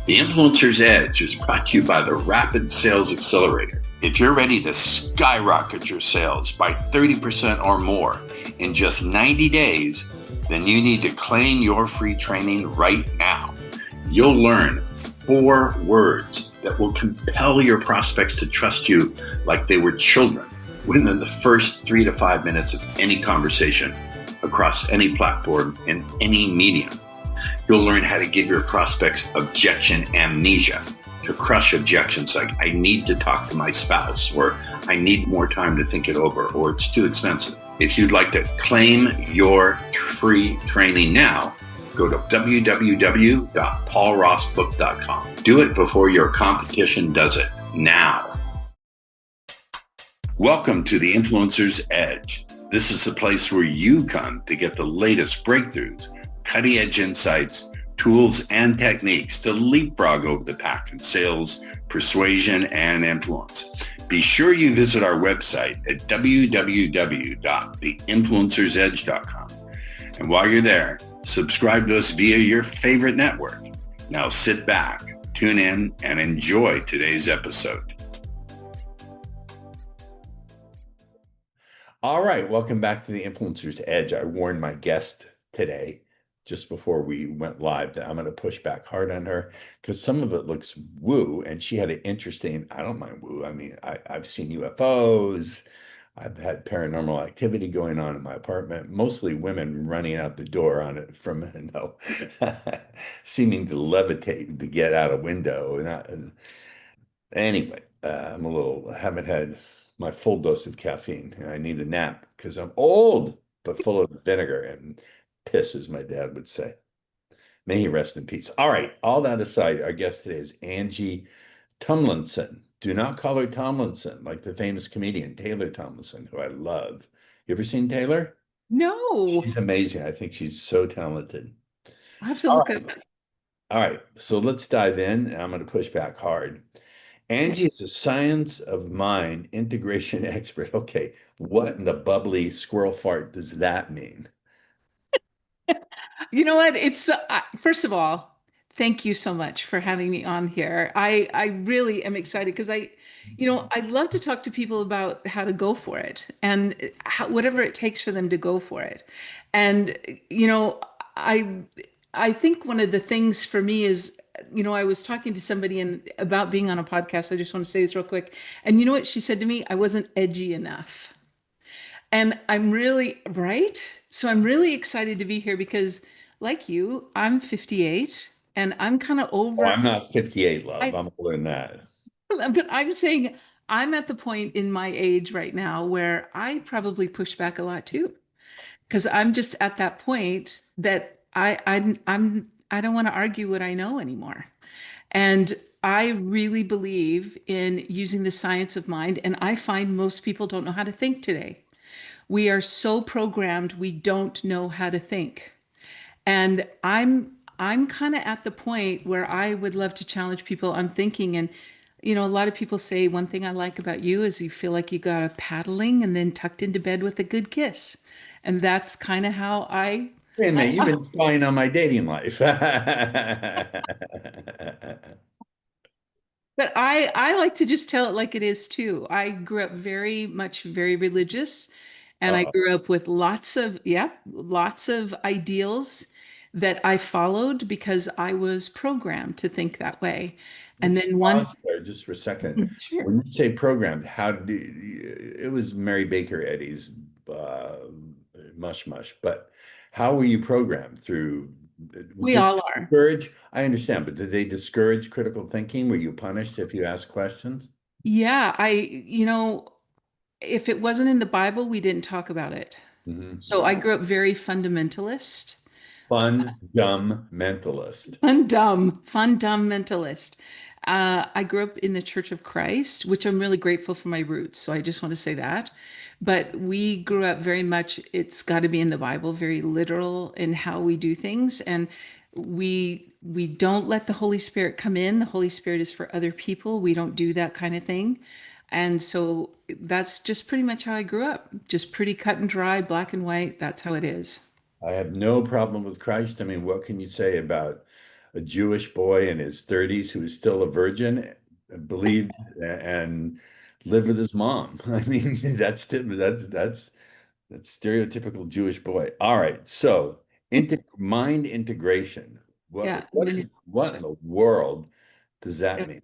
The Influencer's Edge is brought to you by the Rapid Sales Accelerator. If you're ready to skyrocket your sales by 30% or more in just 90 days, then you need to claim your free training right now. You'll learn 4 words that will compel your prospects to trust you like they were children within the first 3 to 5 minutes of any conversation across any platform and any medium. You'll learn how to give your prospects objection amnesia, to crush objections like, I need to talk to my spouse, or I need more time to think it over, or it's too expensive. If you'd like to claim your free training now, go to www.paulrossbook.com. Do it before your competition does it now. Welcome to the Influencer's Edge. This is the place where you come to get the latest breakthroughs, cutting-edge insights, tools, and techniques to leapfrog over the pack in sales, persuasion, and influence. Be sure you visit our website at www.theinfluencersedge.com. And while you're there, subscribe to us via your favorite network. Now sit back, tune in, and enjoy today's episode. All right, welcome back to the Influencer's Edge. I warned my guest today, just before we went live, that I'm going to push back hard on her because some of it looks woo, and she had an interesting, I don't mind woo. I mean, I've seen UFOs. I've had paranormal activity going on in my apartment, mostly women running out the door on it from, seeming to levitate to get out a window. Anyway, I haven't had my full dose of caffeine. I need a nap because I'm old, but full of vinegar and piss, as my dad would say. May he rest in peace. All right, all that aside, our guest today is Angie Tumlinson. Do not call her Tomlinson, like the famous comedian Taylor Tomlinson, who I love. You ever seen Taylor? No, She's amazing. I think she's so talented. I have to All look right. at it. All right, so let's dive in. I'm going to push back hard. Angie is a science of mind integration expert. Okay, what in the bubbly squirrel fart does that mean? You know what? It's first of all, thank you so much for having me on here. I really am excited because I love to talk to people about how to go for it and whatever it takes for them to go for it. And you know, I I think one of the things for me is, I was talking to somebody about being on a podcast. I just want to say this real quick. And you know what she said to me? I wasn't edgy enough. And I'm really, right? So I'm really excited to be here because, like you, I'm 58 and I'm kind of Oh, over. I'm not 58, love. I, I'm older than that. but I'm saying I'm at the point in my age right now where I probably push back a lot too, because I'm just at that point that I don't want to argue what I know anymore. And I really believe in using the science of mind, and I find most people don't know how to think today. We are so programmed, we don't know how to think. And I'm kind of at the point where I would love to challenge people on thinking. And a lot of people say one thing I like about you is you feel like you got a paddling and then tucked into bed with a good kiss. And that's kind of how Wait a minute, you've been spying on my dating life. but I like to just tell it like it is too. I grew up very religious, and I Uh-oh. grew up with lots of ideals that I followed because I was programmed to think that way. And Let's then one, pause there just for a second. sure. When you say programmed, it was Mary Baker Eddy's uh, mush mush, but how were you programmed through? We Did all they are. discourage? I understand, but did they discourage critical thinking? Were you punished if you asked questions? Yeah, if it wasn't in the Bible, we didn't talk about it. So I Mhm. grew up very fundamentalist. Fun, dumb mentalist. Fun, dumb mentalist. I grew up in the Church of Christ, which I'm really grateful for my roots. So I just want to say that. But we grew up very much, it's got to be in the Bible, very literal in how we do things. And we don't let the Holy Spirit come in. The Holy Spirit is for other people. We don't do that kind of thing. And so that's just pretty much how I grew up. Just pretty cut and dry, black and white. That's how it is. I have no problem with Christ. I mean, what can you say about a Jewish boy in his 30s who is still a virgin and believed and lived with his mom. I mean, that's stereotypical Jewish boy. All right, so mind integration. Yeah. What in the world does Yeah. that mean?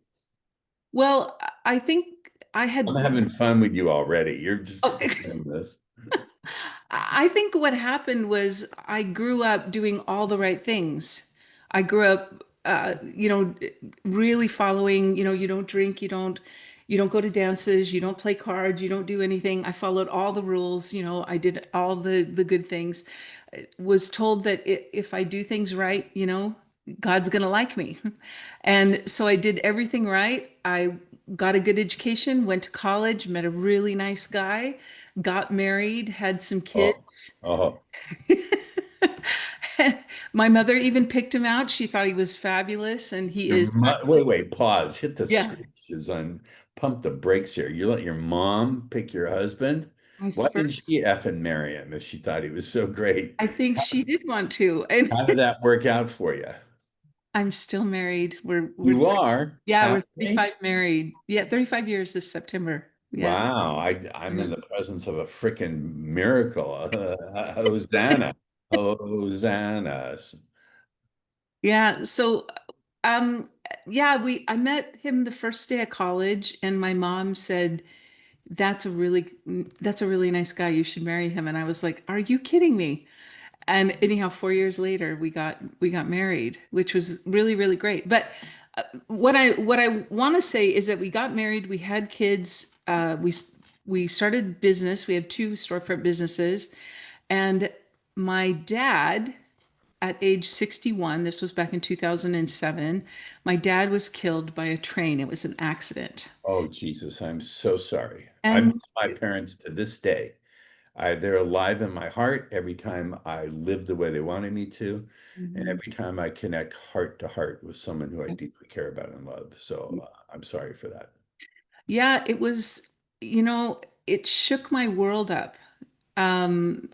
Well, I think I had. I'm having fun with you already. You're just Oh, doing this. I think what happened was I grew up doing all the right things. I grew up, really following, you don't drink, you don't go to dances, you don't play cards, you don't do anything. I followed all the rules, I did all the good things. Was told that if I do things right, God's gonna like me. And so I did everything right. I got a good education, went to college, met a really nice guy, got married, had some Oh, kids. oh. My mother even picked him out. She thought he was fabulous, and he is Wait, actually, wait, pause. Hit the yeah, screeches on, pump the brakes here. You let your mom pick your husband? my Why didn't first. she effing marry him if she thought he was so great? I think she did want to, and How did that work out for you? I'm still married. You are Yeah, we're happy? 35 married. Yeah, 35 years this September. Yeah. Wow, I'm in the presence of a freaking miracle. Hosanna. Hosanna. Yeah. So, yeah, I met him the first day of college, and my mom said, that's a really nice guy. You should marry him." And I was like, "Are you kidding me?" And anyhow, 4 years later, we got married, which was really, really great. But what I want to say is that we got married, we had kids, we started business. We have two storefront businesses, and my dad, at age 61, this was back in 2007, my dad was killed by a train. It was an accident. Oh, Jesus, I'm so sorry. I And miss my parents to this day. They're alive in my heart every time I live the way they wanted me to, and Mhm. every time I connect heart to heart with someone who I deeply care about and love. So I'm sorry for that. Yeah, it was, it shook my world up. Um,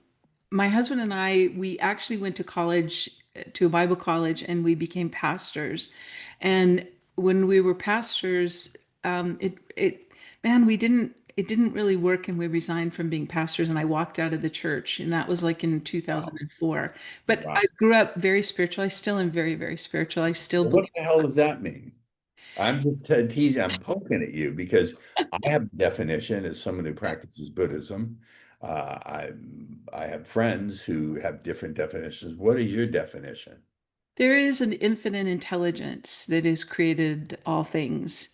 my husband and I, we actually went to college, to a Bible college, and we became pastors. And when we were pastors, man, it didn't really work, and we resigned from being pastors, and I walked out of the church, and that was like in Wow. 2004. But Wow. I grew up very spiritual. I still am very, very spiritual. I still Well, what believe. the hell does that mean? I'm just teasing, I'm poking at you because I have the definition as someone who practices Buddhism. I have friends who have different definitions. What is your definition? There is an infinite intelligence that has created all things.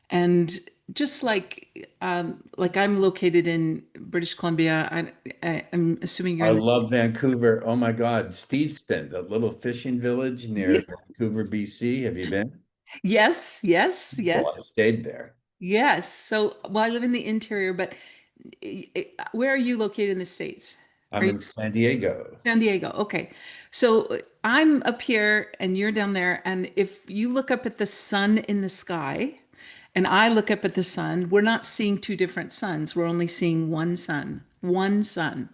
And just like I'm located in British Columbia, I'm assuming you're I in the. love Vancouver. Oh my God, Steveston, that little fishing village Yeah. near Vancouver, BC. Have you been? Yes, yes, Well, yes, I stayed there. yes. So, well, I live in the interior, but where are you located in the States? Are I'm you in San Diego. San Diego? Okay. So I'm up here and you're down there. And if you look up at the sun in the sky and I look up at the sun, we're not seeing two different suns. We're only seeing one sun, one sun.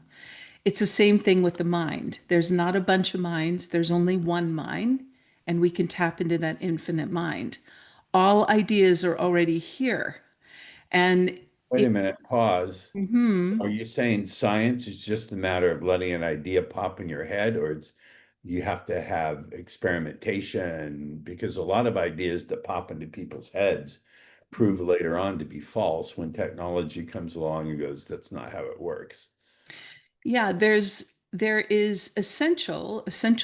It's the same thing with the mind. There's not a bunch of minds, there's only one mind, and we can tap into that infinite mind. All ideas are already here. And Wait a it, minute, pause. mhm. Are you saying science is just a matter of letting an idea pop in your head, or it's you have to have experimentation? Because a lot of ideas that pop into people's heads prove later on to be false when technology comes along and goes, that's not how it works. Yeah, there is essential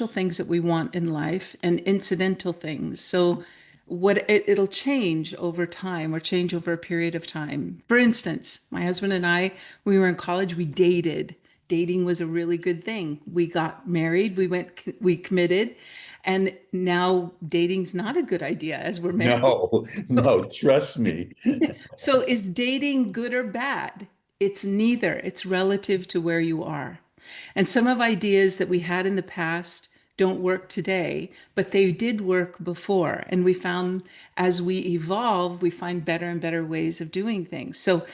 things that we want in life and incidental things. So it'll change over time or change over a period of time. For instance, my husband and I, we were in college, we dated. Dating was a really good thing. We got married, we committed, and now dating's not a good idea as we're married. No, no, trust me. So is dating good or bad? It's neither. It's relative to where you are. And some of ideas that we had in the past don't work today, but they did work before. And we found as we evolve, we find better and better ways of doing things. So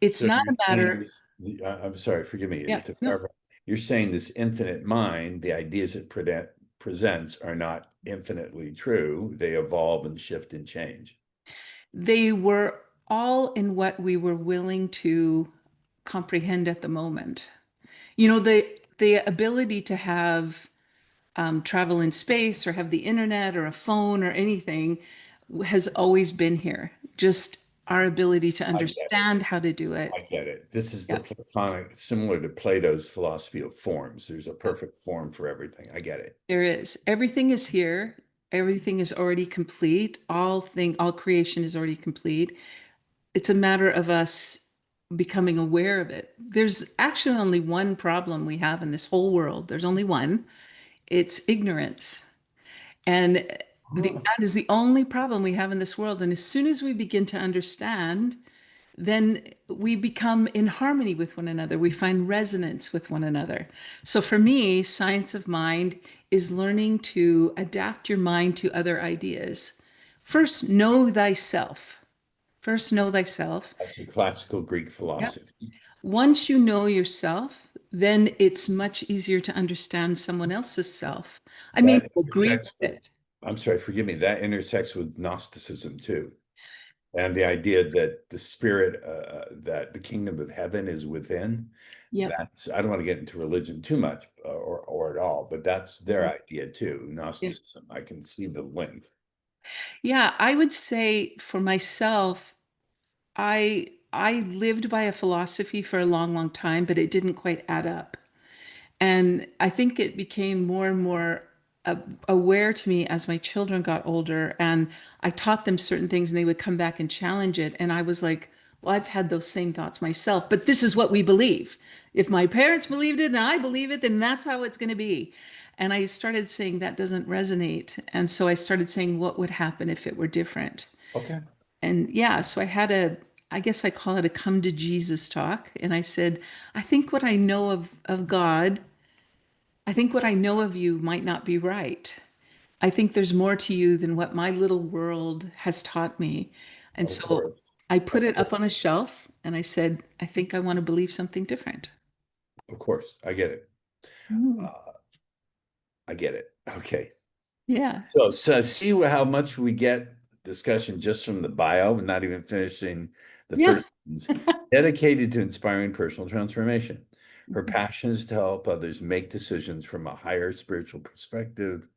it's So not you're a saying matter, this, I'm sorry, forgive me yeah, to no. clarify. You're saying this infinite mind, the ideas it presents are not infinitely true. They evolve and shift and change. They were all in what we were willing to comprehend at the moment. You know, the ability to have travel in space or have the internet or a phone or anything has always been here. Just our ability to I get it. understand how to do I it. get it. This is the Yeah, Platonic, similar to Plato's philosophy of forms. There's a perfect form for everything. I get it. there is. Everything is here. Everything is already complete. All creation is already complete. It's a matter of us becoming aware of it. There's actually only one problem we have in this whole world. There's only one. It's ignorance. And Oh, that is the only problem we have in this world. And as soon as we begin to understand, then we become in harmony with one another. We find resonance with one another. So for me, science of mind is learning to adapt your mind to other ideas. First, know thyself. First, know thyself. that's a classical Greek Yep. philosophy. Once you know yourself, then it's much easier to understand someone else's self. I mean, That agree intersects with with, it. I'm sorry, forgive me, that intersects with Gnosticism too. And the idea that the spirit, that the kingdom of heaven is within. Yep. That's, I don't want to get into religion too much or at all, but that's their idea too, Yeah. Gnosticism. I can see the link. Yeah, I would say for myself, I lived by a philosophy for a long, long time, but it didn't quite add up. And I think it became more and more aware to me as my children got older, and I taught them certain things and they would come back and challenge it. And I was like, well, I've had those same thoughts myself, but this is what we believe. If my parents believed it and I believe it, then that's how it's going to be. And I started saying that doesn't resonate. And so I started saying, what would happen if it were different? Okay. And yeah, so I guess I call it a come to Jesus talk. And I said, I think what I know of God, I think what I know of you might not be right. I think there's more to you than what my little world has taught me. And Of so course. I put Of it up course. on a shelf and I said, I think I want to believe something different. Of course. I get it. Mm. Uh, I get it. Okay. Yeah. So see how much we get discussion just from the bio, not even finishing the Yeah. first sentence. Dedicated to inspiring personal transformation. Her passion is to help others make decisions from a higher spiritual perspective,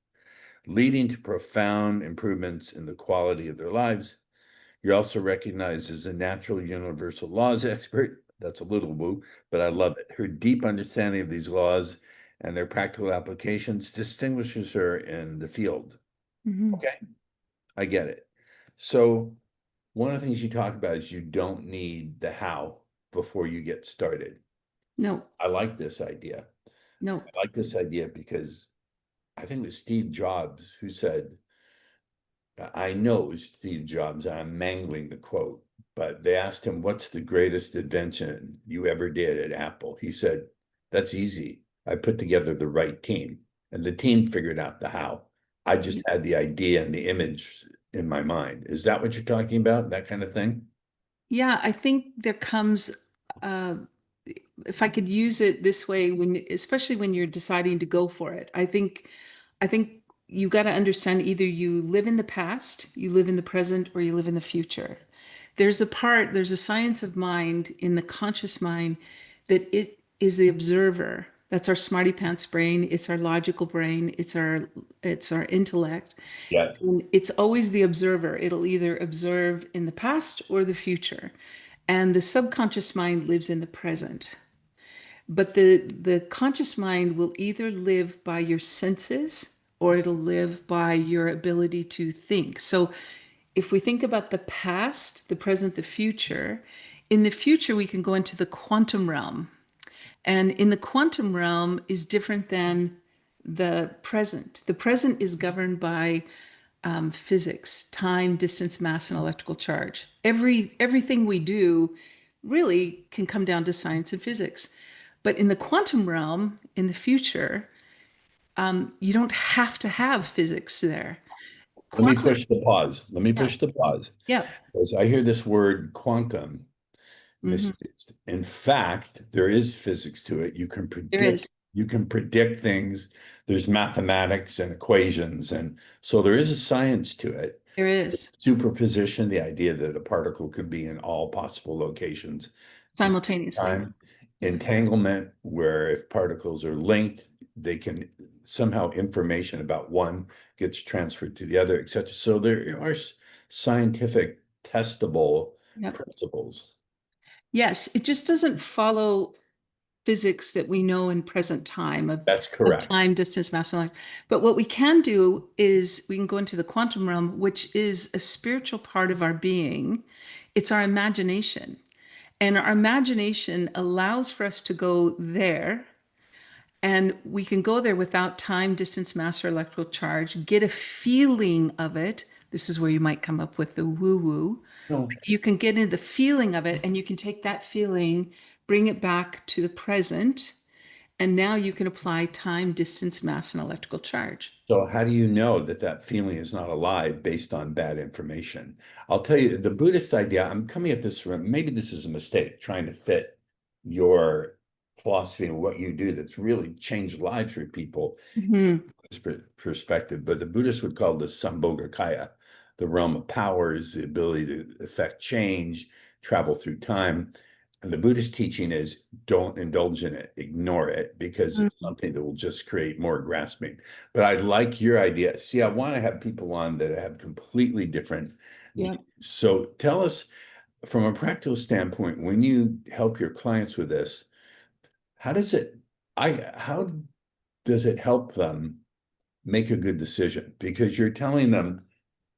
leading to profound improvements in the quality of their lives. You're also recognized as a natural universal laws expert. That's a little woo, but I love it. Her deep understanding of these laws and their practical applications distinguishes her in the field. Mhm. Okay, I get it. So one of the things you talk about is you don't need the how before you get started. No, I like this idea. no. I like this idea because I think it was Steve Jobs who said, I know it was Steve Jobs, I'm mangling the quote, but they asked him, what's the greatest invention you ever did at Apple? He said, that's easy. I put together the right team, and the team figured out the how. I just had the idea and the image in my mind. Is that what you're talking about? That kind of thing? Yeah, I think there comes, uh, if I could use it this way, especially when you're deciding to go for it, I think you got to understand either you live in the past, you live in the present, or you live in the future. There's a science of mind in the conscious mind that it is the observer. That's our smarty pants brain. It's our logical brain. It's our intellect. Yes. And it's always the observer. It'll either observe in the past or the future. And the subconscious mind lives in the present. But the conscious mind will either live by your senses or it'll live by your ability to think. So if we think about the past, the present, the future, in the future we can go into the quantum realm. And in the quantum realm is different than the present. The present is governed by physics, time, distance, mass, and electrical charge. Everything we do really can come down to science and physics. But in the quantum realm, in the future, you don't have to have physics there. Let me Quantum, push the pause. Let me yeah, push the pause. yeah, Because I hear this word quantum hmm misused. In fact, there is physics to it. You can there predict is. You can predict things. There's mathematics and equations. And so there is a science to it. There is Superposition, the idea that a particle can be in all possible locations at the same simultaneously. time. Entanglement, where if particles are linked, they can somehow information about one gets transferred to the other, etc. So there are scientific testable Yep. principles. Yes, it just doesn't follow physics that we know in present time That's of correct. time, distance, mass, and light. But what we can do is we can go into the quantum realm, which is a spiritual part of our being. It's our imagination. And our imagination allows for us to go there. And we can go there without time, distance, mass, or electrical charge, get a feeling of it. This is where you might come up with the woo woo. No. You can get into the feeling of it, and you can take that feeling, bring it back to the present, and now you can apply time, distance, mass, and electrical charge. So how do you know that that feeling is not alive based on bad information? I'll tell you, the Buddhist idea, I'm coming at this from, maybe this is a mistake, trying to fit your philosophy and what you do that's really changed lives for people Mhm. perspective, but the Buddhists would call this Sambhogakaya, the realm of powers, the ability to affect change, travel through time. And the Buddhist teaching is don't indulge in it, ignore it, because it's Mhm. something that will just create more grasping. But I like your idea. See, I want to have people on that have completely different Yeah. views. So tell us from a practical standpoint, when you help your clients with this, how does it, how does it help them make a good decision? Because you're telling them,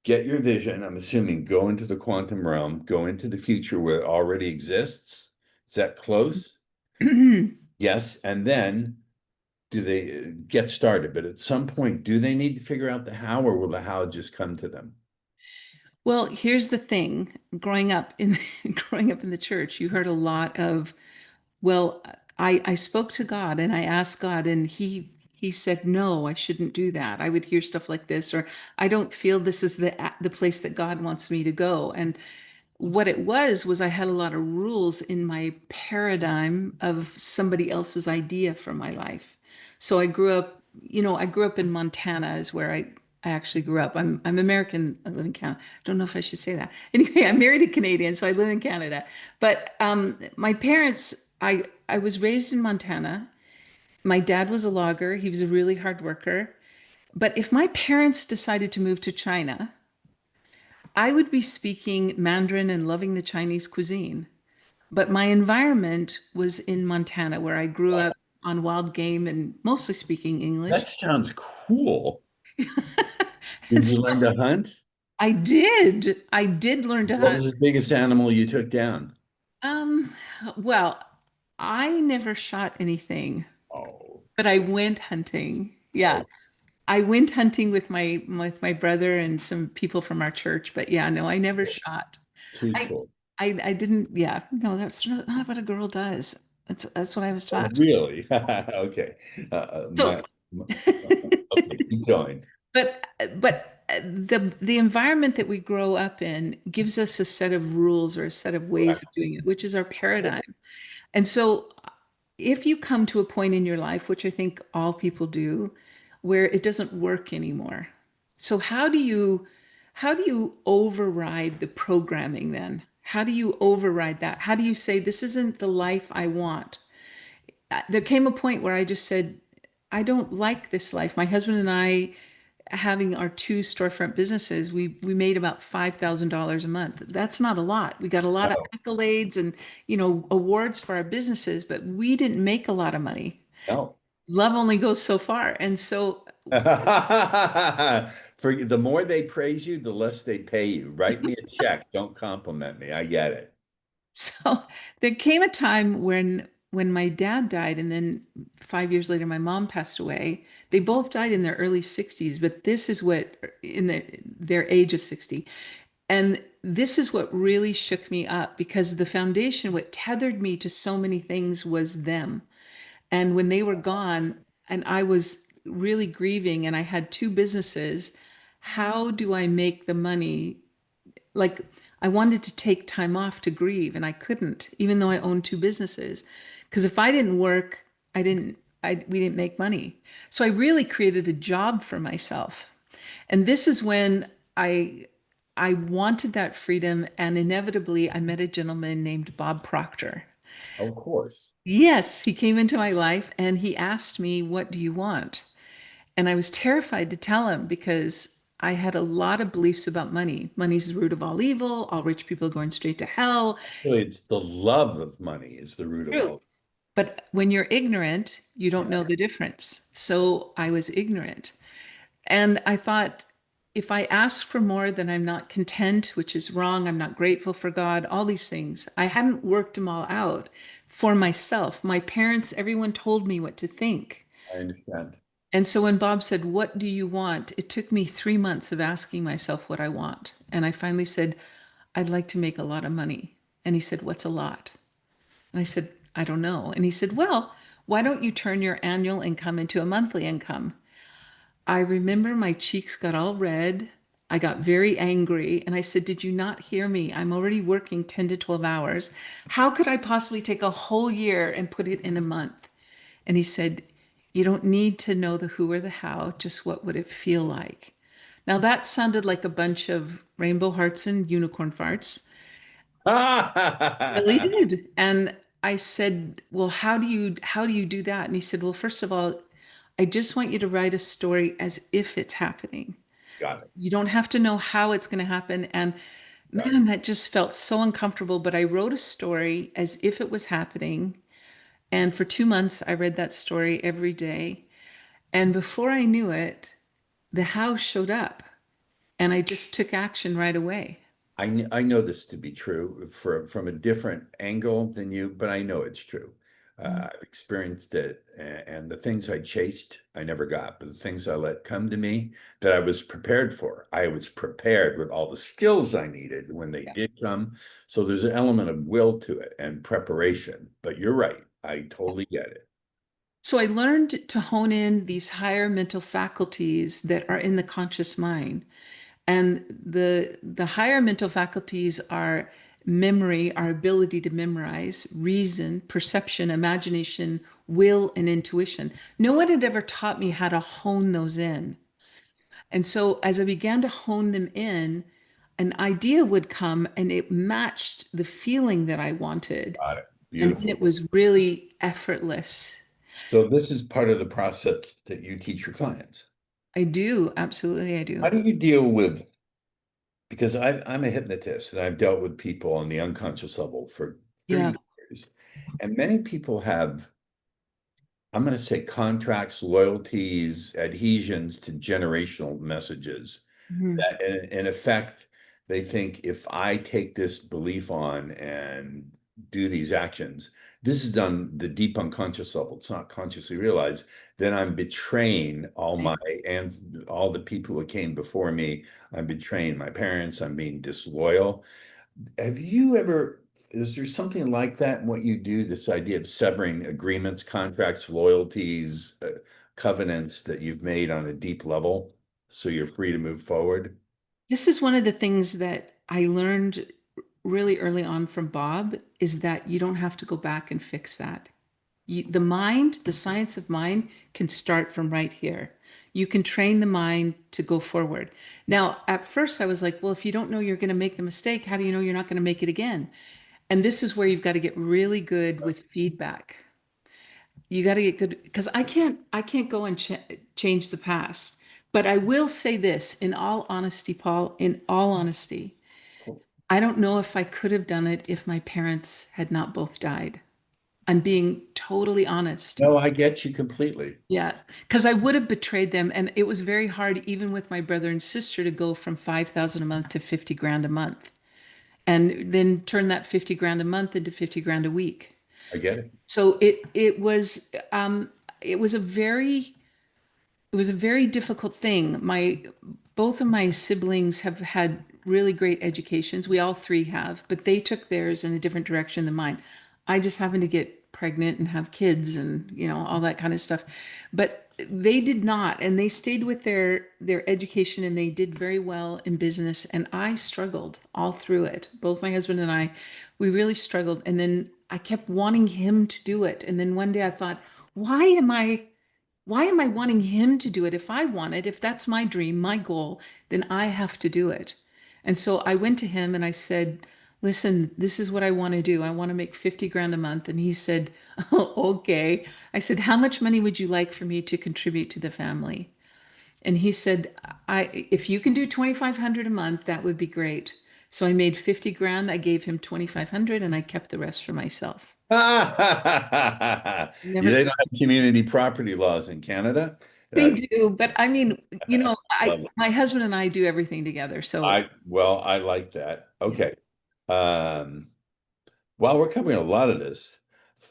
get your vision. I'm assuming go into the quantum realm, go into the future where it already exists. Is that close? Yes. And then do they get started? But at some point, do they need to figure out the how, or will the how just come to them? Well, here's the thing. Growing up in growing up in the church, you heard a lot of, well, I spoke to God and I asked God and he said no, I shouldn't do that. I would hear stuff like this, or I don't feel this is the place that God wants me to go. And what it was I had a lot of rules in my paradigm of somebody else's idea for my life. So I grew up, I grew up in Montana is where I actually grew up. I'm American. I live in Canada. I don't know if I should say that. Anyway, I'm married a Canadian, so I live in Canada. But my parents, I was raised in Montana. My dad was a logger. He was a really hard worker. But if my parents decided to move to China, I would be speaking Mandarin and loving the Chinese cuisine. But my environment was in Montana, where I grew up on wild game and mostly speaking That English. sounds cool. And Did you so learn to hunt? I did. I did learn to What hunt. was the biggest animal you took down? Um, well, I never shot anything, Oh, but I went hunting. Yeah. oh, I went hunting with my brother and some people from our church, but yeah, no, I never shot. too I cool. I didn't, yeah, no, that's not what a girl does. That's what I was Oh, taught. really? Okay. So My, okay, keep going. but the environment that we grow up in gives us a set of rules or a set of ways Correct. of doing it, which is our paradigm. And so if you come to a point in your life, which I think all people do, where it doesn't work anymore. So how do you override the programming then? How do you override that? How do you say this isn't the life I want? There came a point where I just said, I don't like this life. My husband and I, having our two storefront businesses, we made about $5,000 a month. That's not a lot. We got a lot of No, accolades and awards for our businesses, but we didn't make a lot of money. no. Love only goes so far. And so For the more they praise you, the less they pay you. Write me a check. Don't compliment me. I get it. so there came a time when my dad died, and then 5 years later my mom passed away. They both died in their early 60s, but this is what in their age of 60. And this is what really shook me up because the foundation, what tethered me to so many things was them. And when they were gone, and I was really grieving, and I had two businesses, how do I make the money? Like, I wanted to take time off to grieve, and I couldn't, even though I owned two businesses. Because if I didn't work, we didn't make money. So I really created a job for myself. And this is when I I wanted that freedom, and inevitably I met a gentleman named Bob Proctor. Of course. Yes, he came into my life and he asked me, "What do you want?" And I was terrified to tell him because I had a lot of beliefs about money. Money's the root of all evil, all rich people going straight to hell. Really, it's the love of money is the root of True. all. But when you're ignorant, you don't Yeah. know the difference. So I was ignorant. And I thought, if I ask for more, then I'm not content, which is wrong. I'm not grateful for God, all these things. I hadn't worked them all out for myself. My parents, everyone told me what to think. I understand. And so when Bob said, "What do you want?" It took me 3 months of asking myself what I want. And I finally said, "I'd like to make a lot of money." And he said, "What's a lot?" And I said, "I don't know." And he said, "Well, why don't you turn your annual income into a monthly income?" I remember my cheeks got all red. I got very angry and I said, "Did you not hear me? I'm already working 10 to 12 hours. How could I possibly take a whole year and put it in a month?" And he said, "You don't need to know the who or the how, just what would it feel like?" Now that sounded like a bunch of rainbow hearts and unicorn farts. Really did. And I said, "Well, how do you do that?" And he said, "Well, first of all, I just want you to write a story as if it's happening. Got it. You don't have to know how it's going to happen." And Got it. man, that just felt so uncomfortable. But I wrote a story as if it was happening. And for 2 months, I read that story every day. And before I knew it, the how showed up. And I just took action right away. I know this to be true from a different angle than you, but I know it's true. I've experienced it, and the things I chased, I never got, but the things I let come to me that I was prepared for, I was prepared with all the skills I needed when they Yeah. did come. So there's an element of will to it and preparation. But you're right. I totally get it. So I learned to hone in these higher mental faculties that are in the conscious mind. And the higher mental faculties are memory, our ability to memorize, reason, perception, imagination, will, and intuition. No one had ever taught me how to hone those in. And so as I began to hone them in, an idea would come and it matched the feeling that I wanted. Got it. And then it Beautiful. was really effortless. So this is part of the process that you teach your clients. I do. Absolutely, I How do. do you deal with because I'm a hypnotist and I've dealt with people on the unconscious level for Yeah. 30 years. And many people have, I'm going to say, contracts, loyalties, adhesions to generational messages Mhm. that, in effect, they think if I take this belief on and do these actions, this is done the deep unconscious level. It's not consciously realized. Then I'm betraying all my and all the people who came before me. I'm betraying my parents. I'm being disloyal. Have you ever, is there something like that in what you do? This idea of severing agreements, contracts, loyalties, covenants that you've made on a deep level so you're free to move forward? This is one of the things that I learned really early on from Bob is that you don't have to go back and fix that. The mind, the science of mind can start from right here. You can train the mind to go forward. Now, at first I was like, well, if you don't know you're going to make the mistake, how do you know you're not going to make it again? And this is where you've got to get really good with feedback. You got to get good because I can't go and change the past. But I will say this in all honesty, Paul, in all honesty, I don't know if I could have done it if my parents had not both died. I'm being totally honest. No, I get you completely. Yeah, because I would have betrayed them, and it was very hard, even with my brother and sister, to go from 5,000 a month to 50 grand a month, and then turn that 50 grand a month into 50 grand a week. I get it. So it was a very difficult thing. My both of my siblings have had really great educations. We all three have, but they took theirs in a different direction than mine. I just happened to get pregnant and have kids and all that kind of stuff. But they did not, and they stayed with their education and they did very well in business. And I struggled all through it. Both my husband and I, we really struggled. And then I kept wanting him to do it. And then one day I thought, why am I why am I wanting him to do it? If I want it, if that's my dream, my goal, then I have to do it. And so I went to him and I said, listen, this is what I want to do. I want to make 50 grand a month. And he said, oh, okay. I said, how much money would you like for me to contribute to the family? And he said, if you can do 2,500 a month, that would be great. So I made 50 grand. I gave him 2,500 and I kept the rest for myself. Yeah, Never. they don't have community property laws in Canada. They Uh, do, but I mean, love it. my husband and I do everything together. So I like that. yeah, Okay. Um, Well, we're covering a lot of this.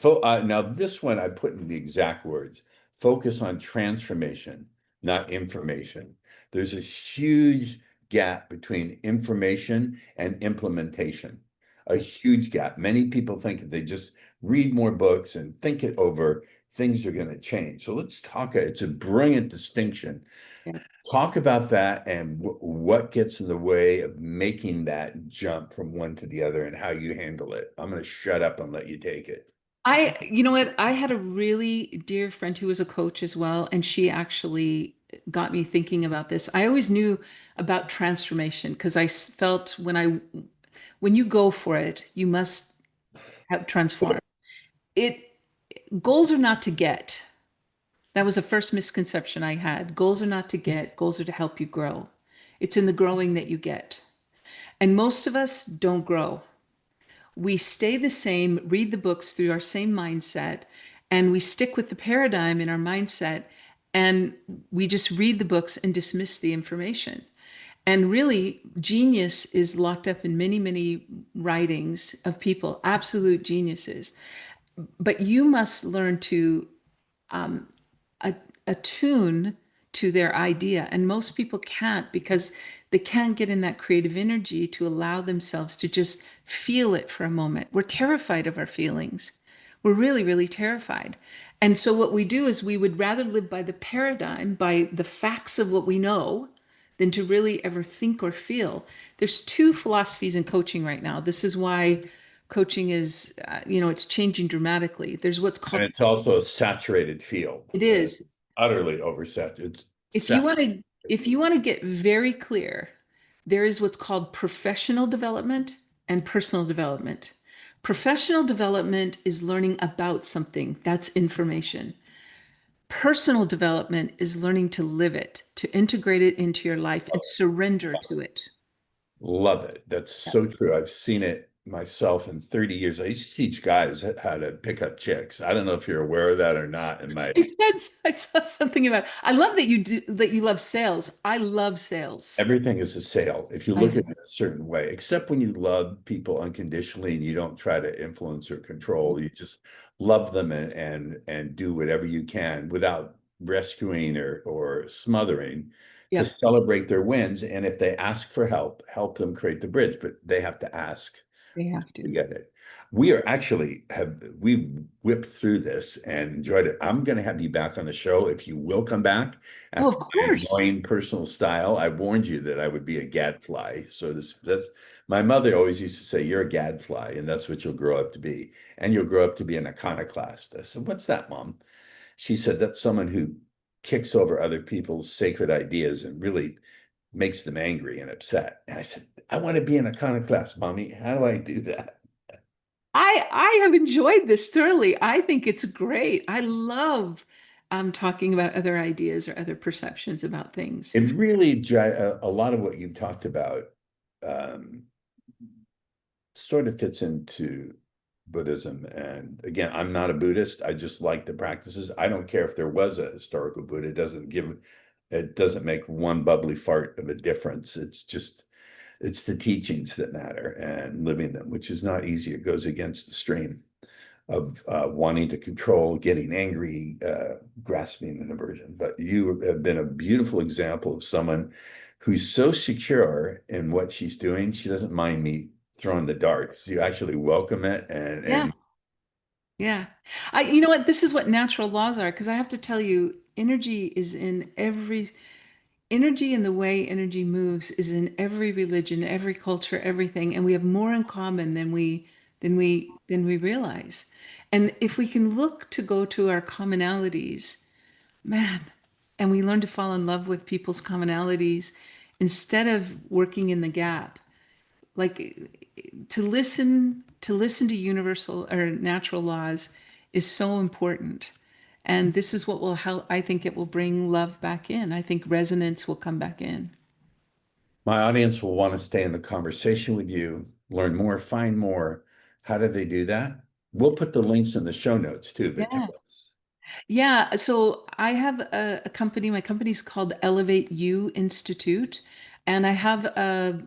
Now, this one I put in the exact words: focus on transformation, not information. There's a huge gap between information and implementation, a huge gap. Many people think if they just read more books and think it over, things are going to change. So let's talk. It's a brilliant distinction. yeah. Talk about that and what gets in the way of making that jump from one to the other and how you handle it. I'm going to shut up and let you take it. You know what? I had a really dear friend who was a coach as well, and she actually got me thinking about this. I always knew about transformation because felt when you go for it, you must have transform. It Goals are not to get. That was the first misconception I had. Goals are not to get, goals are to help you grow. It's in the growing that you get. And most of us don't grow. We stay the same, read the books through our same mindset, and we stick with the paradigm in our mindset, and we just read the books and dismiss the information. And really, genius is locked up in many, many writings of people, absolute geniuses. But you must learn to um, attune to their idea. And most people can't because they can't get in that creative energy to allow themselves to just feel it for a moment. We're terrified of our feelings. We're really, really terrified. And so what we do is we would rather live by the paradigm, by the facts of what we know, than to really ever think or feel. There's two philosophies in coaching right now. This is why coaching is, it's changing dramatically. There's what's And called, it's also a saturated field. it is, Utterly oversaturated. It's if you want saturated. to if you want to get very clear, there is what's called professional development and personal development. Professional development is learning about something, that's information. Personal development is learning to live it, to integrate it into your life and surrender to it. Love it. That's so true. I've seen it myself in 30 years. I used to teach guys how to pick up chicks. I don't know if you're aware of that or not. In my I saw something about. I love that you love sales. I love sales. Everything is a sale if you I look at it a certain way, except when you love people unconditionally and you don't try to influence or control. You just love them and do whatever you can without rescuing or smothering to Yeah, celebrate their wins. And if they ask for help, help them create the bridge, but they have to ask they have to to. get it. We are actually have we whipped through this and enjoyed it. I'm going to have you back on the show if you will come back Oh, after of my course. annoying personal style. I warned you that I would be a gadfly. So that's my mother always used to say, "You're a gadfly, and that's what you'll grow up to be, and you'll grow up to be an iconoclast." I said, "What's that, Mom?" She said, "That's someone who kicks over other people's sacred ideas and really makes them angry and upset." And I said, "I want to be an iconoclast, Mommy. How do I do that?" I have enjoyed this thoroughly. I think it's great. I love talking about other ideas or other perceptions about things. It really, a lot of what you talked about um, sort of fits into Buddhism. And again, I'm not a Buddhist. I just like the practices. I don't care if there was a historical Buddha. It doesn't make one bubbly fart of a difference. It's the teachings that matter and living them, which is not easy. It goes against the stream of wanting to control, getting angry, grasping an aversion. But you have been a beautiful example of someone who's so secure in what she's doing. She doesn't mind me throwing the darts. You actually welcome it, and Yeah, yeah. You know what? This is what natural laws are, because I have to tell you, energy is in every energy and the way energy moves is in every religion, every culture, everything, and we have more in common than we realize. And if we can look to go to our commonalities, man, and we learn to fall in love with people's commonalities instead of working in the gap, like to listen to universal or natural laws is so important. And this is what will help. I think it will bring love back in. I think resonance will come back in. My audience will want to stay in the conversation with you, learn more, find more. How do they do that? We'll put the links in the show notes too, but tell Yeah. us. Yeah, so I have a company. My company's called Elevate You Institute, and I have a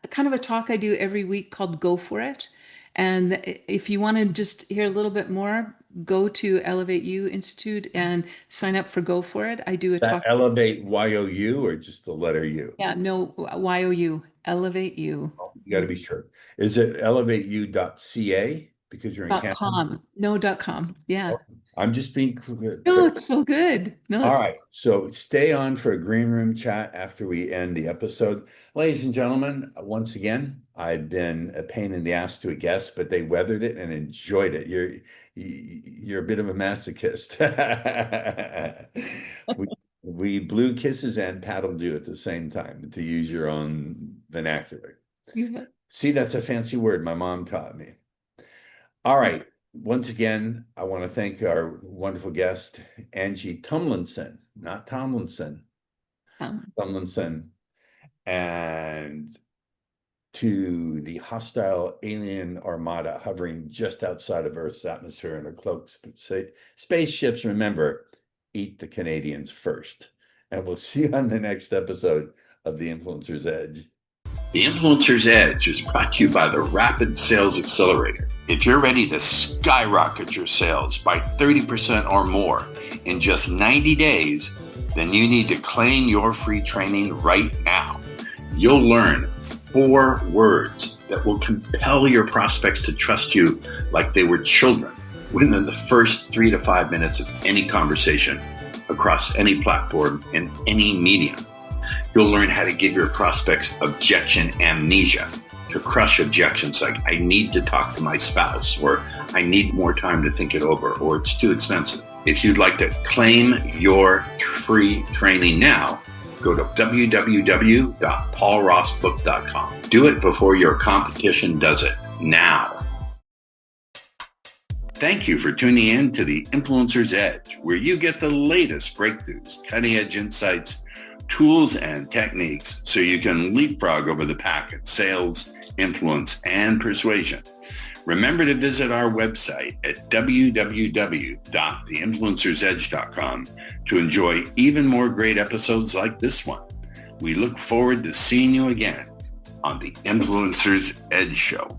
kind of a talk I do every week called Go For It. And if you want to just hear a little bit more, go to Elevate You Institute and sign up for Go For It. I do a That talk. elevate YOU or just the letter U? Yeah, no, YOU, Elevate You. You got to be sure. Is it elevate.u.ca because you're in Dot Canada? com. No, dot com. Yeah. Oh, I'm just being clear. No, it's so good. No, All it's right. So stay on for a green room chat after we end the episode. Ladies and gentlemen, once again, I've been a pain in the ass to a guest, but they weathered it and enjoyed it. You're a bit of a masochist. We blew kisses and paddled you at the same time, to use your own vernacular. yeah. See, that's a fancy word my mom taught me. All right. Once again, I want to thank our wonderful guest, Angie Tumlinson, not Tomlinson, Tumlinson, and to the hostile alien armada hovering just outside of Earth's atmosphere in a cloaked spaceships. Remember, eat the Canadians first. And we'll see you on the next episode of The Influencer's Edge. The Influencer's Edge is brought to you by the Rapid Sales Accelerator. If you're ready to skyrocket your sales by 30% or more in just 90 days, then you need to claim your free training right now. You'll learn 4 words that will compel your prospects to trust you like they were children within the first 3 to 5 minutes of any conversation across any platform in any medium. You'll learn how to give your prospects objection amnesia, to crush objections like, I need to talk to my spouse, or I need more time to think it over, or it's too expensive. If you'd like to claim your free training now, go to www.paulrossbook.com. Do it before your competition does it now. Thank you for tuning in to the Influencer's Edge, where you get the latest breakthroughs, cutting-edge insights, tools, and techniques so you can leapfrog over the pack in sales, influence, and persuasion. Remember to visit our website at www.theinfluencersedge.com to enjoy even more great episodes like this one. We look forward to seeing you again on the Influencer's Edge Show.